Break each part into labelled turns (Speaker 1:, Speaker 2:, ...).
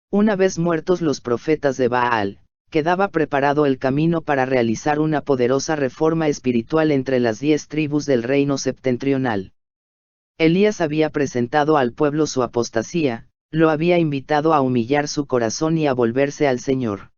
Speaker 1: Una vez muertos los profetas de Baal, quedaba preparado el camino para realizar una poderosa reforma espiritual entre las 10 tribus del reino septentrional. Elías había presentado al pueblo su apostasía, lo había invitado a humillar su corazón y a volverse al Señor.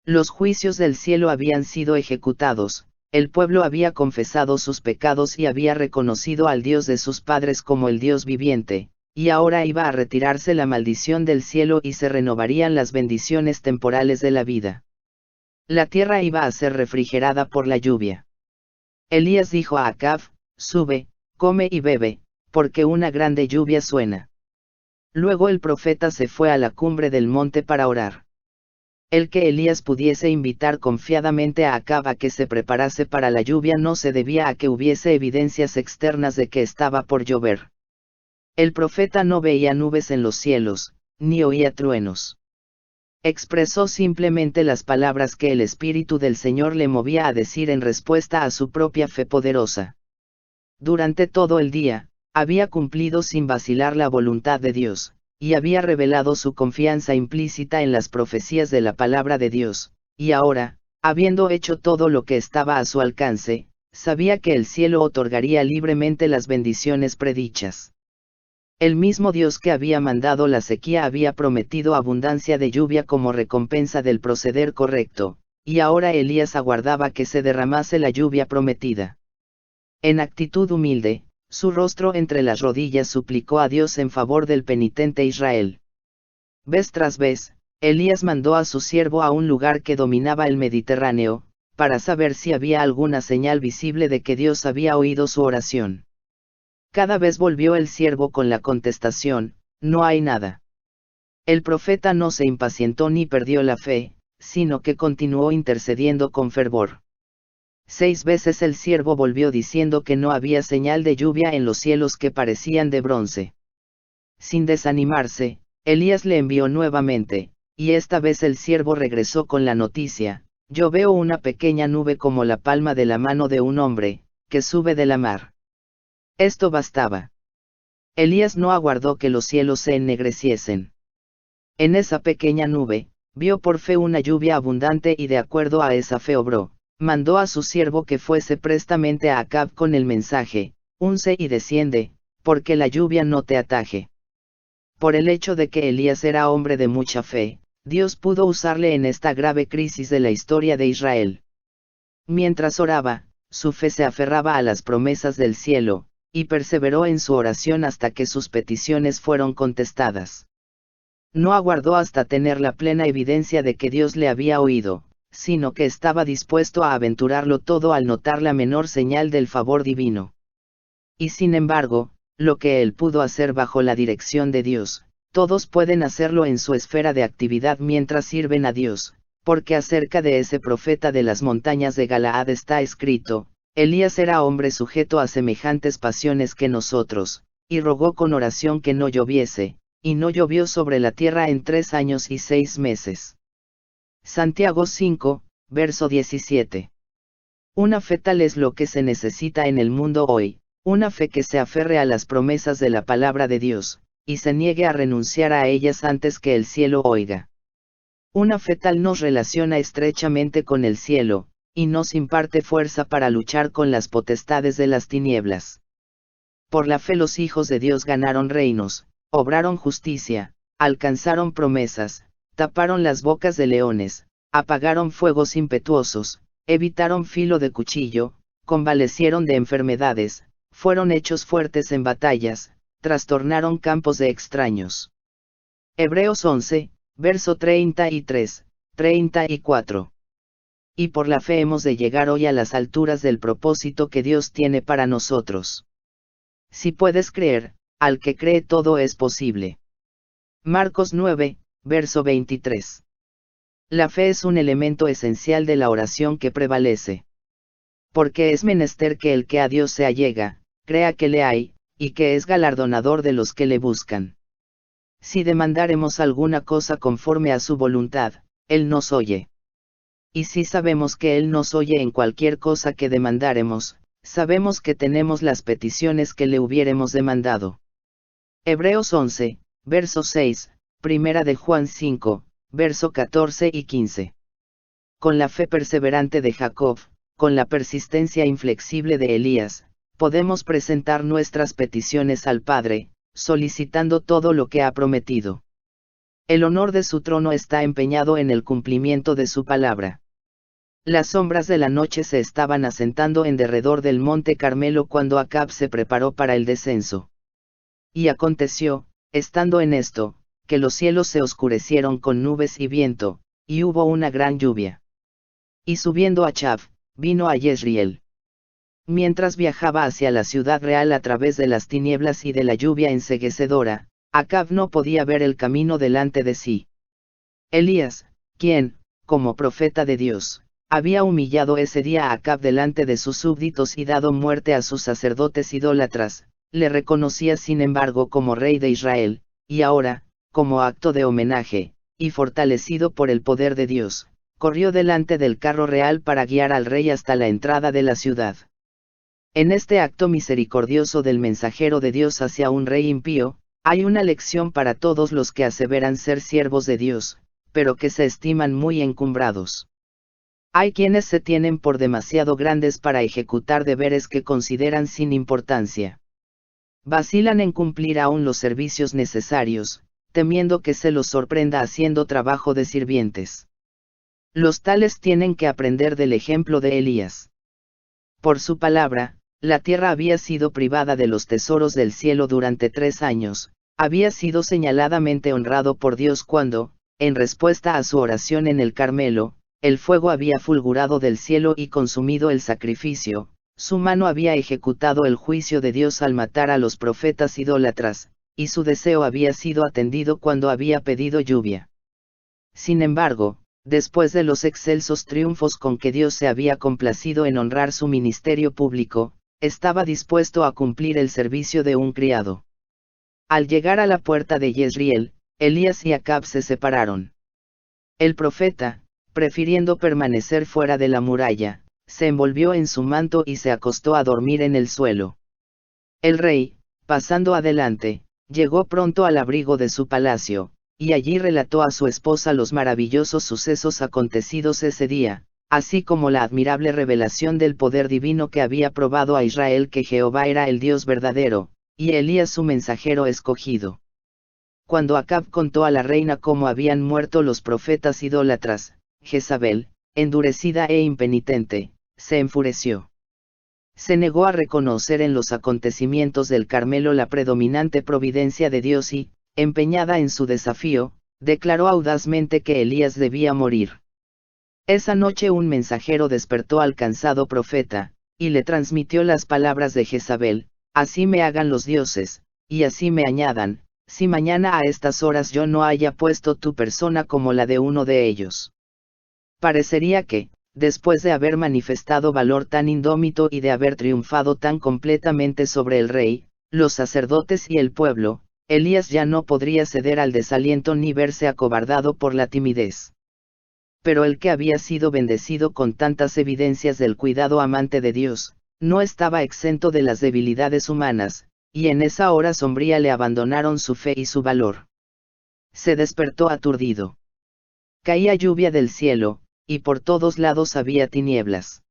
Speaker 1: Los juicios del cielo habían sido ejecutados, el pueblo había confesado sus pecados y había reconocido al Dios de sus padres como el Dios viviente, y ahora iba a retirarse la maldición del cielo y se renovarían las bendiciones temporales de la vida. La tierra iba a ser refrigerada por la lluvia. Elías dijo a Acab: sube, come y bebe, porque una grande lluvia suena. Luego el profeta se fue a la cumbre del monte para orar. El que Elías pudiese invitar confiadamente a Acab a que se preparase para la lluvia no se debía a que hubiese evidencias externas de que estaba por llover. El profeta no veía nubes en los cielos, ni oía truenos. Expresó simplemente las palabras que el Espíritu del Señor le movía a decir en respuesta a su propia fe poderosa. Durante todo el día, había cumplido sin vacilar la voluntad de Dios, y había revelado su confianza implícita en las profecías de la palabra de Dios, y ahora, habiendo hecho todo lo que estaba a su alcance, sabía que el cielo otorgaría libremente las bendiciones predichas. El mismo Dios que había mandado la sequía había prometido abundancia de lluvia como recompensa del proceder correcto, y ahora Elías aguardaba que se derramase la lluvia prometida. En actitud humilde, su rostro entre las rodillas suplicó a Dios en favor del penitente Israel. Vez tras vez, Elías mandó a su siervo a un lugar que dominaba el Mediterráneo, para saber si había alguna señal visible de que Dios había oído su oración. Cada vez volvió el siervo con la contestación: no hay nada. El profeta no se impacientó ni perdió la fe, sino que continuó intercediendo con fervor. 6 veces el siervo volvió diciendo que no había señal de lluvia en los cielos que parecían de bronce. Sin desanimarse, Elías le envió nuevamente, y esta vez el siervo regresó con la noticia: yo veo una pequeña nube como la palma de la mano de un hombre, que sube de la mar. Esto bastaba. Elías no aguardó que los cielos se ennegreciesen. En esa pequeña nube, vio por fe una lluvia abundante y de acuerdo a esa fe obró. Mandó a su siervo que fuese prestamente a Acab con el mensaje: unce y desciende, porque la lluvia no te ataje. Por el hecho de que Elías era hombre de mucha fe, Dios pudo usarle en esta grave crisis de la historia de Israel. Mientras oraba, su fe se aferraba a las promesas del cielo, y perseveró en su oración hasta que sus peticiones fueron contestadas. No aguardó hasta tener la plena evidencia de que Dios le había oído, sino que estaba dispuesto a aventurarlo todo al notar la menor señal del favor divino. Y sin embargo, lo que él pudo hacer bajo la dirección de Dios, todos pueden hacerlo en su esfera de actividad mientras sirven a Dios, porque acerca de ese profeta de las montañas de Galaad está escrito: Elías era hombre sujeto a semejantes pasiones que nosotros, y rogó con oración que no lloviese, y no llovió sobre la tierra en 3 años y 6 meses. Santiago 5, verso 17. Una fe tal es lo que se necesita en el mundo hoy, una fe que se aferre a las promesas de la palabra de Dios, y se niegue a renunciar a ellas antes que el cielo oiga. Una fe tal nos relaciona estrechamente con el cielo, y nos imparte fuerza para luchar con las potestades de las tinieblas. Por la fe los hijos de Dios ganaron reinos, obraron justicia, alcanzaron promesas, taparon las bocas de leones, apagaron fuegos impetuosos, evitaron filo de cuchillo, convalecieron de enfermedades, fueron hechos fuertes en batallas, trastornaron campos de extraños. Hebreos 11, verso 33, 34. Y por la fe hemos de llegar hoy a las alturas del propósito que Dios tiene para nosotros. Si puedes creer, al que cree todo es posible. Marcos 9, verso 23. La fe es un elemento esencial de la oración que prevalece. Porque es menester que el que a Dios se allega, crea que le hay, y que es galardonador de los que le buscan. Si demandáremos alguna cosa conforme a su voluntad, Él nos oye. Y si sabemos que Él nos oye en cualquier cosa que demandáremos, sabemos que tenemos las peticiones que le hubiéremos demandado. Hebreos 11, verso 6, Primera de Juan 5, verso 14 y 15. Con la fe perseverante de Jacob, con la persistencia inflexible de Elías, podemos presentar nuestras peticiones al Padre, solicitando todo lo que ha prometido. El honor de su trono está empeñado en el cumplimiento de su palabra. Las sombras de la noche se estaban asentando en derredor del monte Carmelo cuando Acab se preparó para el descenso. Y aconteció, estando en esto, que los cielos se oscurecieron con nubes y viento, y hubo una gran lluvia. Y subiendo Achab, vino a Jezreel. Mientras viajaba hacia la ciudad real a través de las tinieblas y de la lluvia enceguecedora, Acab no podía ver el camino delante de sí. Elías, quien, como profeta de Dios, había humillado ese día a Acab delante de sus súbditos y dado muerte a sus sacerdotes idólatras, le reconocía sin embargo como rey de Israel, y ahora, como acto de homenaje, y fortalecido por el poder de Dios, corrió delante del carro real para guiar al rey hasta la entrada de la ciudad. En este acto misericordioso del mensajero de Dios hacia un rey impío, hay una lección para todos los que aseveran ser siervos de Dios, pero que se estiman muy encumbrados. Hay quienes se tienen por demasiado grandes para ejecutar deberes que consideran sin importancia. Vacilan en cumplir aún los servicios necesarios, temiendo que se los sorprenda haciendo trabajo de sirvientes. Los tales tienen que aprender del ejemplo de Elías. Por su palabra, la tierra había sido privada de los tesoros del cielo durante 3 años, había sido señaladamente honrado por Dios cuando, en respuesta a su oración en el Carmelo, el fuego había fulgurado del cielo y consumido el sacrificio, su mano había ejecutado el juicio de Dios al matar a los profetas idólatras, y su deseo había sido atendido cuando había pedido lluvia. Sin embargo, después de los excelsos triunfos con que Dios se había complacido en honrar su ministerio público, estaba dispuesto a cumplir el servicio de un criado. Al llegar a la puerta de Jezreel, Elías y Acab se separaron. El profeta, prefiriendo permanecer fuera de la muralla, se envolvió en su manto y se acostó a dormir en el suelo. El rey, pasando adelante, llegó pronto al abrigo de su palacio, y allí relató a su esposa los maravillosos sucesos acontecidos ese día, así como la admirable revelación del poder divino que había probado a Israel que Jehová era el Dios verdadero, y Elías su mensajero escogido. Cuando Acab contó a la reina cómo habían muerto los profetas idólatras, Jezabel, endurecida e impenitente, se enfureció. Se negó a reconocer en los acontecimientos del Carmelo la predominante providencia de Dios y, empeñada en su desafío, declaró audazmente que Elías debía morir. Esa noche un mensajero despertó al cansado profeta, y le transmitió las palabras de Jezabel: así me hagan los dioses, y así me añadan, si mañana a estas horas yo no haya puesto tu persona como la de uno de ellos. Parecería que, después de haber manifestado valor tan indómito y de haber triunfado tan completamente sobre el rey, los sacerdotes y el pueblo, Elías ya no podría ceder al desaliento ni verse acobardado por la timidez. Pero el que había sido bendecido con tantas evidencias del cuidado amante de Dios, no estaba exento de las debilidades humanas, y en esa hora sombría le abandonaron su fe y su valor. Se despertó aturdido. Caía lluvia del cielo, y por todos lados había tinieblas.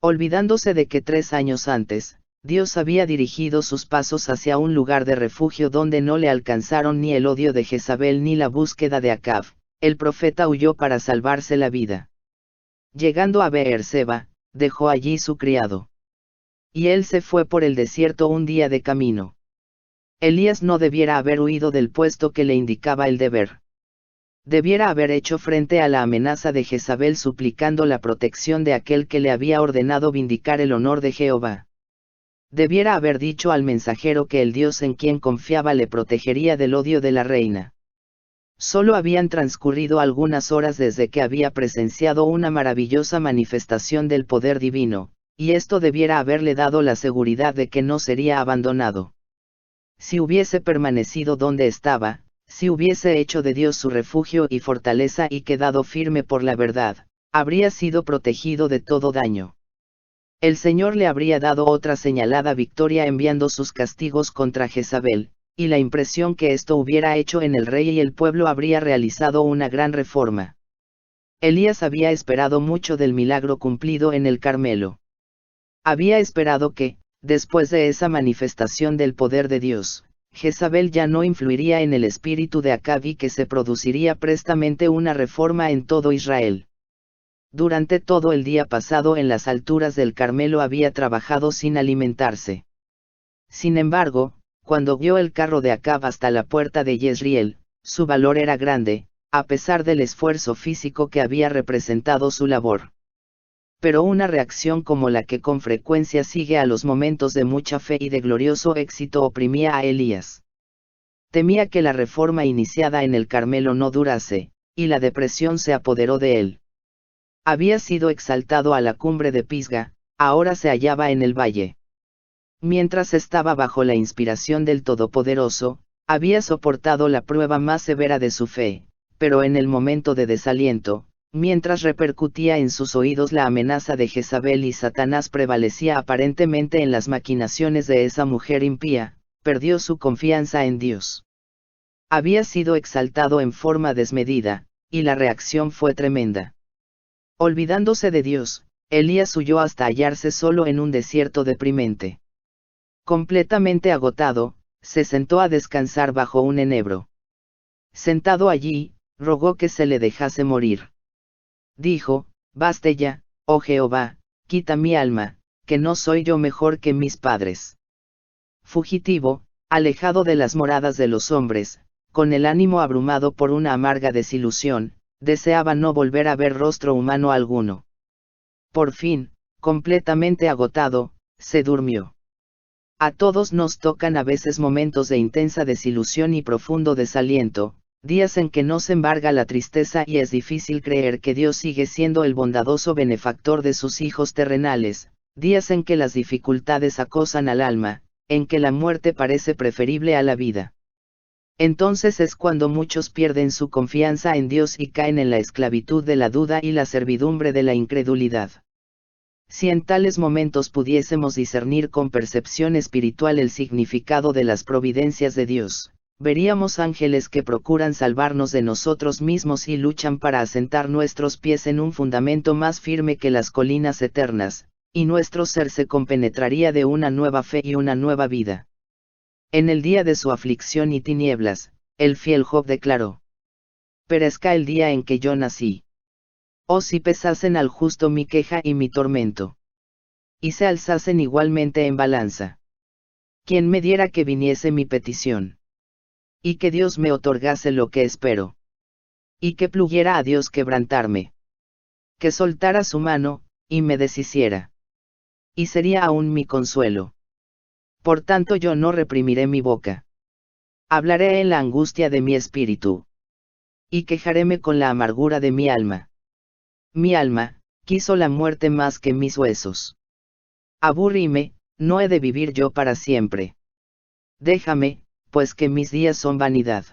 Speaker 1: Olvidándose de que 3 años antes, Dios había dirigido sus pasos hacia un lugar de refugio donde no le alcanzaron ni el odio de Jezabel ni la búsqueda de Acab, el profeta huyó para salvarse la vida. Llegando a Beerseba, dejó allí su criado. Y él se fue por el desierto un día de camino. Elías no debiera haber huido del puesto que le indicaba el deber. Debiera haber hecho frente a la amenaza de Jezabel suplicando la protección de aquel que le había ordenado vindicar el honor de Jehová. Debiera haber dicho al mensajero que el Dios en quien confiaba le protegería del odio de la reina. Solo habían transcurrido algunas horas desde que había presenciado una maravillosa manifestación del poder divino, y esto debiera haberle dado la seguridad de que no sería abandonado. Si hubiese permanecido donde estaba, si hubiese hecho de Dios su refugio y fortaleza y quedado firme por la verdad, habría sido protegido de todo daño. El Señor le habría dado otra señalada victoria enviando sus castigos contra Jezabel, y la impresión que esto hubiera hecho en el rey y el pueblo habría realizado una gran reforma. Elías había esperado mucho del milagro cumplido en el Carmelo. Había esperado que, después de esa manifestación del poder de Dios, Jezabel ya no influiría en el espíritu de Acab y que se produciría prestamente una reforma en todo Israel. Durante todo el día pasado en las alturas del Carmelo había trabajado sin alimentarse. Sin embargo, cuando guió el carro de Acab hasta la puerta de Jezreel, su valor era grande, a pesar del esfuerzo físico que había representado su labor. Pero una reacción como la que con frecuencia sigue a los momentos de mucha fe y de glorioso éxito oprimía a Elías. Temía que la reforma iniciada en el Carmelo no durase, y la depresión se apoderó de él. Había sido exaltado a la cumbre de Pisga, ahora se hallaba en el valle. Mientras estaba bajo la inspiración del Todopoderoso, había soportado la prueba más severa de su fe, pero en el momento de desaliento, mientras repercutía en sus oídos la amenaza de Jezabel y Satanás prevalecía aparentemente en las maquinaciones de esa mujer impía, perdió su confianza en Dios. Había sido exaltado en forma desmedida, y la reacción fue tremenda. Olvidándose de Dios, Elías huyó hasta hallarse solo en un desierto deprimente. Completamente agotado, se sentó a descansar bajo un enebro. Sentado allí, rogó que se le dejase morir. Dijo: «Baste ya, oh Jehová, quita mi alma, que no soy yo mejor que mis padres». Fugitivo, alejado de las moradas de los hombres, con el ánimo abrumado por una amarga desilusión, deseaba no volver a ver rostro humano alguno. Por fin, completamente agotado, se durmió. A todos nos tocan a veces momentos de intensa desilusión y profundo desaliento, días en que nos embarga la tristeza y es difícil creer que Dios sigue siendo el bondadoso benefactor de sus hijos terrenales, días en que las dificultades acosan al alma, en que la muerte parece preferible a la vida. Entonces es cuando muchos pierden su confianza en Dios y caen en la esclavitud de la duda y la servidumbre de la incredulidad. Si en tales momentos pudiésemos discernir con percepción espiritual el significado de las providencias de Dios, veríamos ángeles que procuran salvarnos de nosotros mismos y luchan para asentar nuestros pies en un fundamento más firme que las colinas eternas, y nuestro ser se compenetraría de una nueva fe y una nueva vida. En el día de su aflicción y tinieblas, el fiel Job declaró: «Perezca el día en que yo nací. Oh, si pesasen al justo mi queja y mi tormento. Y se alzasen igualmente en balanza. ¿Quién me diera que viniese mi petición? Y que Dios me otorgase lo que espero. Y que pluguiera a Dios quebrantarme. Que soltara su mano, y me deshiciera. Y sería aún mi consuelo. Por tanto yo no reprimiré mi boca. Hablaré en la angustia de mi espíritu. Y quejaréme con la amargura de mi alma. Mi alma quiso la muerte más que mis huesos. Aburríme, no he de vivir yo para siempre. Déjame, pues que mis días son vanidad».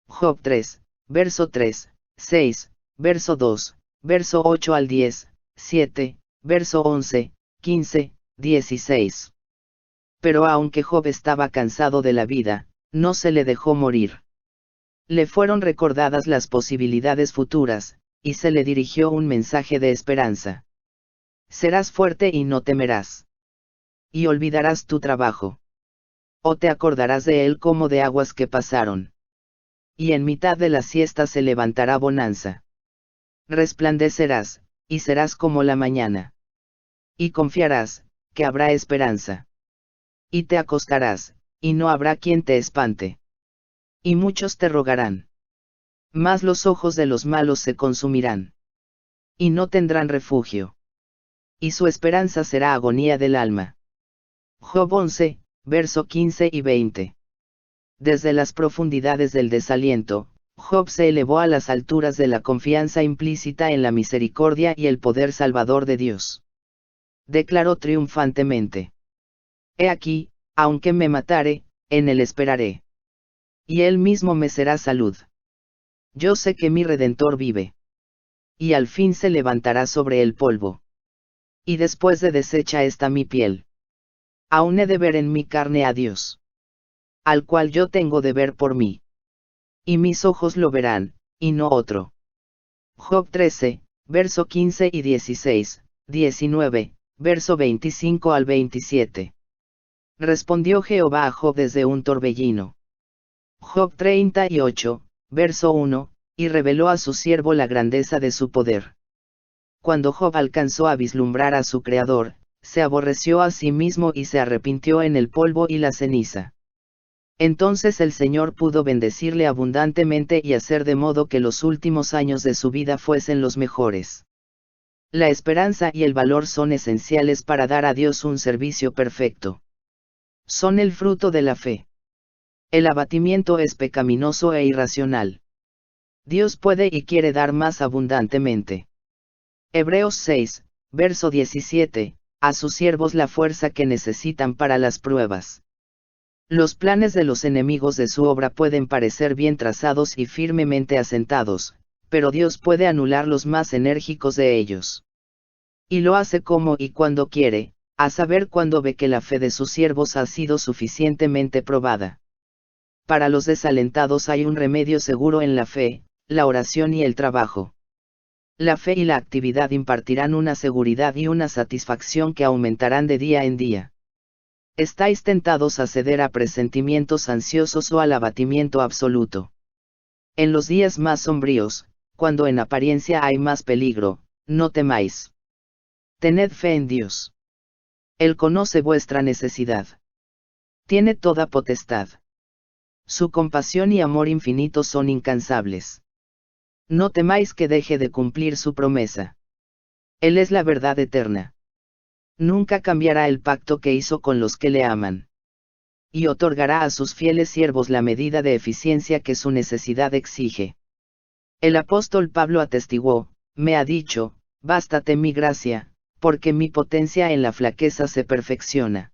Speaker 1: Job 3, verso 3, 6, verso 2, verso 8 al 10, 7, verso 11, 15, 16. Pero aunque Job estaba cansado de la vida, no se le dejó morir. Le fueron recordadas las posibilidades futuras, y se le dirigió un mensaje de esperanza. Serás fuerte y no temerás. Y olvidarás tu trabajo. O te acordarás de él como de aguas que pasaron. Y en mitad de la siesta se levantará bonanza. Resplandecerás, y serás como la mañana. Y confiarás, que habrá esperanza. Y te acostarás, y no habrá quien te espante. Y muchos te rogarán. Mas los ojos de los malos se consumirán. Y no tendrán refugio. Y su esperanza será agonía del alma. Job 11, verso 15 y 20. Desde las profundidades del desaliento, Job se elevó a las alturas de la confianza implícita en la misericordia y el poder salvador de Dios. Declaró triunfantemente: «He aquí, aunque me matare, en él esperaré. Y él mismo me será salud. Yo sé que mi Redentor vive. Y al fin se levantará sobre el polvo. Y después de deshecha está mi piel. Aún he de ver en mi carne a Dios. al cual yo tengo deber por mí. Y mis ojos lo verán, y no otro. Job 13, verso 15 y 16, 19, verso 25 al 27. Respondió Jehová a Job desde un torbellino. Job 38, verso 1, y reveló a su siervo la grandeza de su poder. Cuando Job alcanzó a vislumbrar a su Creador, se aborreció a sí mismo y se arrepintió en el polvo y la ceniza. Entonces el Señor pudo bendecirle abundantemente y hacer de modo que los últimos años de su vida fuesen los mejores. La esperanza y el valor son esenciales para dar a Dios un servicio perfecto. Son el fruto de la fe. El abatimiento es pecaminoso e irracional. Dios puede y quiere dar más abundantemente. Hebreos 6, verso 17, a sus siervos la fuerza que necesitan para las pruebas. Los planes de los enemigos de su obra pueden parecer bien trazados y firmemente asentados, pero Dios puede anular los más enérgicos de ellos. Y lo hace como y cuando quiere, a saber cuando ve que la fe de sus siervos ha sido suficientemente probada. Para los desalentados hay un remedio seguro en la fe, la oración y el trabajo. La fe y la actividad impartirán una seguridad y una satisfacción que aumentarán de día en día. ¿Estáis tentados a ceder a presentimientos ansiosos o al abatimiento absoluto? En los días más sombríos, cuando en apariencia hay más peligro, no temáis. Tened fe en Dios. Él conoce vuestra necesidad. Tiene toda potestad. Su compasión y amor infinito son incansables. No temáis que deje de cumplir su promesa. Él es la verdad eterna. Nunca cambiará el pacto que hizo con los que le aman. Y otorgará a sus fieles siervos la medida de eficiencia que su necesidad exige. El apóstol Pablo atestiguó, me ha dicho, bástate mi gracia, porque mi potencia en la flaqueza se perfecciona.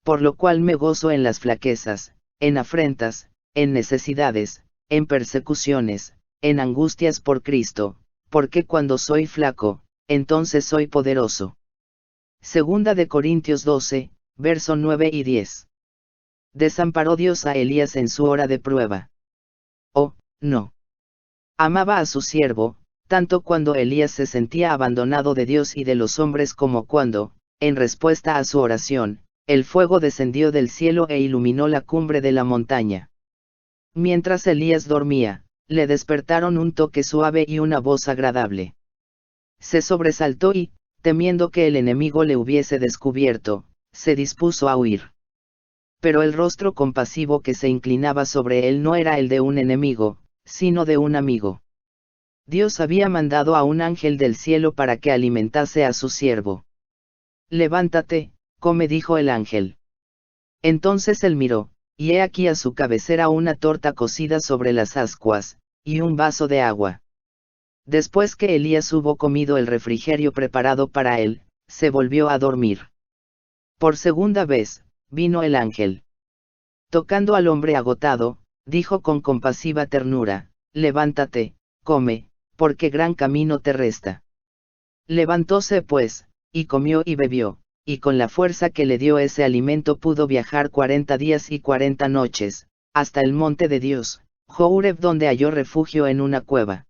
Speaker 1: Por lo cual me gozo en las flaquezas, en afrentas, en necesidades, en persecuciones, en angustias por Cristo, porque cuando soy flaco, entonces soy poderoso. Segunda de Corintios 12, verso 9 y 10. Desamparó Dios a Elías en su hora de prueba. Oh, no. Amaba a su siervo, tanto cuando Elías se sentía abandonado de Dios y de los hombres como cuando, en respuesta a su oración, el fuego descendió del cielo e iluminó la cumbre de la montaña. Mientras Elías dormía, le despertaron un toque suave y una voz agradable. Se sobresaltó y, temiendo que el enemigo le hubiese descubierto, se dispuso a huir. Pero el rostro compasivo que se inclinaba sobre él no era el de un enemigo, sino de un amigo. Dios había mandado a un ángel del cielo para que alimentase a su siervo. Levántate, come, dijo el ángel. Entonces él miró, y he aquí a su cabecera una torta cocida sobre las ascuas, y un vaso de agua. Después que Elías hubo comido el refrigerio preparado para él, se volvió a dormir. Por segunda vez, vino el ángel. Tocando al hombre agotado, dijo con compasiva ternura, levántate, come, porque gran camino te resta. Levantóse pues, y comió y bebió, y con la fuerza que le dio ese alimento pudo viajar 40 días y 40 noches, hasta el monte de Dios, Horeb, donde halló refugio en una cueva.